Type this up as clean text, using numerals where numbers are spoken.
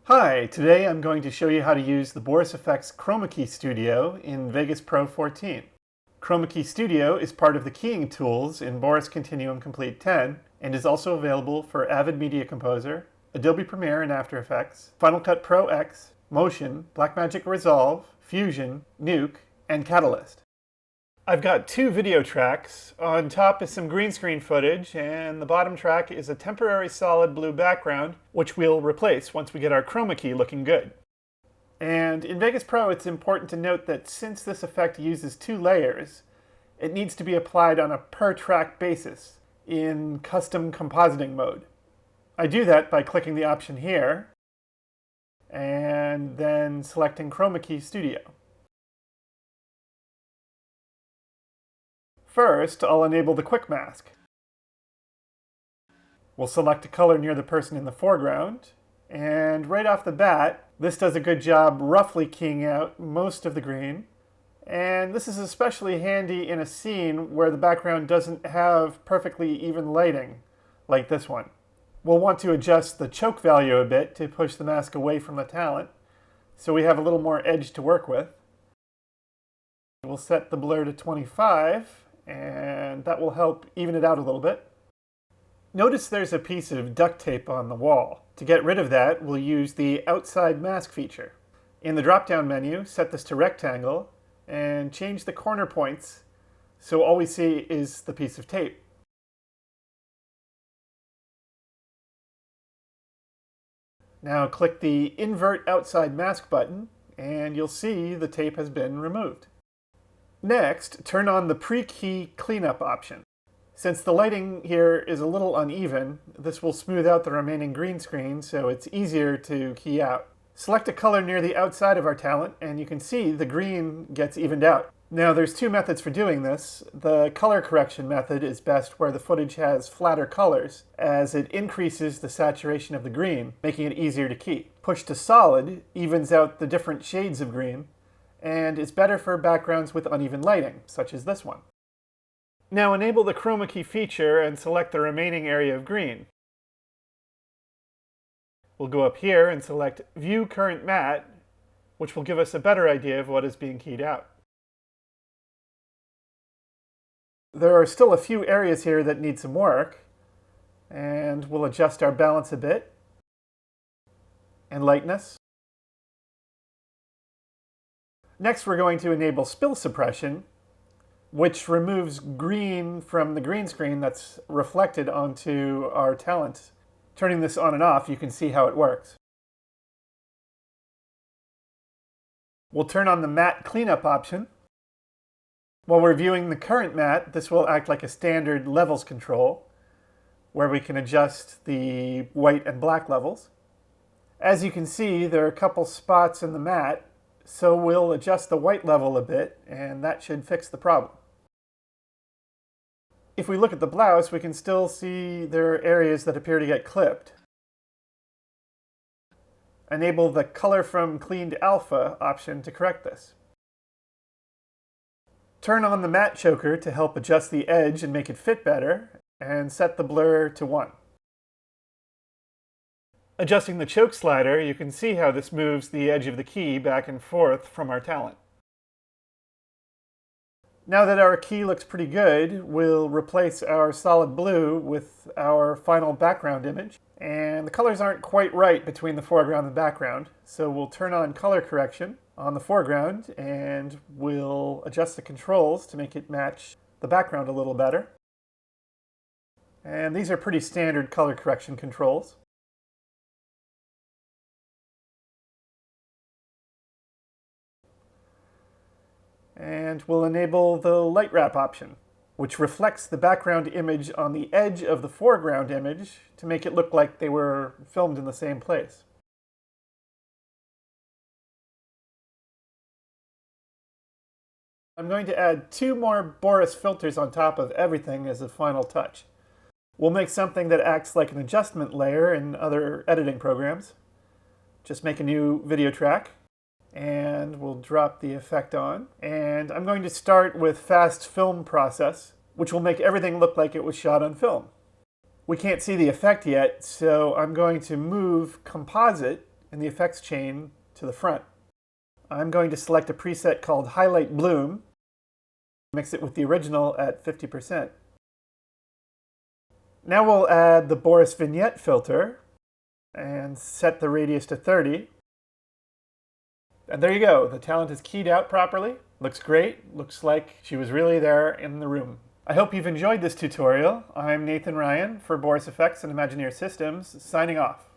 Hi, today I'm going to show you how to use the Boris Chroma Key Studio in Vegas Pro 14. Chroma Key Studio is part of the keying tools in Boris Continuum Complete 10 and is also available for Avid Media Composer, Adobe Premiere and After Effects, Final Cut Pro X, Motion, Blackmagic Resolve, Fusion, Nuke, and Catalyst. I've got two video tracks. On top is some green screen footage, and the bottom track is a temporary solid blue background, which we'll replace once we get our chroma key looking good. And in Vegas Pro, it's important to note that since this effect uses two layers, it needs to be applied on a per-track basis in custom compositing mode. I do that by clicking the option here, and then selecting Chroma Key Studio. First, I'll enable the quick mask. We'll select a color near the person in the foreground, and right off the bat, this does a good job roughly keying out most of the green. And this is especially handy in a scene where the background doesn't have perfectly even lighting, like this one. We'll want to adjust the choke value a bit to push the mask away from the talent, so we have a little more edge to work with. We'll set the blur to 25, and that will help even it out a little bit. Notice there's a piece of duct tape on the wall. To get rid of that, we'll use the outside mask feature. In the drop-down menu, set this to rectangle, and change the corner points so all we see is the piece of tape. Now click the Invert Outside Mask button, and you'll see the tape has been removed. Next, turn on the pre-key cleanup option. Since the lighting here is a little uneven, this will smooth out the remaining green screen so it's easier to key out. Select a color near the outside of our talent and you can see the green gets evened out. Now there's two methods for doing this. The color correction method is best where the footage has flatter colors, as it increases the saturation of the green, making it easier to key. Push to solid evens out the different shades of green, and is better for backgrounds with uneven lighting, such as this one. Now enable the chroma key feature and select the remaining area of green. We'll go up here and select View Current Matte, which will give us a better idea of what is being keyed out. There are still a few areas here that need some work, and we'll adjust our balance a bit, and lightness. Next, we're going to enable spill suppression, which removes green from the green screen that's reflected onto our talent. Turning this on and off, you can see how it works. We'll turn on the matte cleanup option. While we're viewing the current matte, this will act like a standard levels control, where we can adjust the white and black levels. As you can see, there are a couple spots in the matte, so we'll adjust the white level a bit, and that should fix the problem. If we look at the blouse, we can still see there are areas that appear to get clipped. Enable the Color from Cleaned Alpha option to correct this. Turn on the matte choker to help adjust the edge and make it fit better, and set the blur to 1. Adjusting the choke slider, you can see how this moves the edge of the key back and forth from our talent. Now that our key looks pretty good, we'll replace our solid blue with our final background image. And the colors aren't quite right between the foreground and background, so we'll turn on color correction on the foreground and we'll adjust the controls to make it match the background a little better. And these are pretty standard color correction controls. And we'll enable the light wrap option, which reflects the background image on the edge of the foreground image to make it look like they were filmed in the same place. I'm going to add 2 more Boris filters on top of everything as a final touch. We'll make something that acts like an adjustment layer in other editing programs. Just make a new video track, and we'll drop the effect on. And I'm going to start with fast film process, which will make everything look like it was shot on film. We can't see the effect yet, so I'm going to move composite and the effects chain to the front. I'm going to select a preset called Highlight Bloom, mix it with the original at 50%. Now we'll add the Boris Vignette filter and set the radius to 30. And there you go. The talent is keyed out properly. Looks great. Looks like she was really there in the room. I hope you've enjoyed this tutorial. I'm Nathan Ryan for Boris Effects and Imagineer Systems, signing off.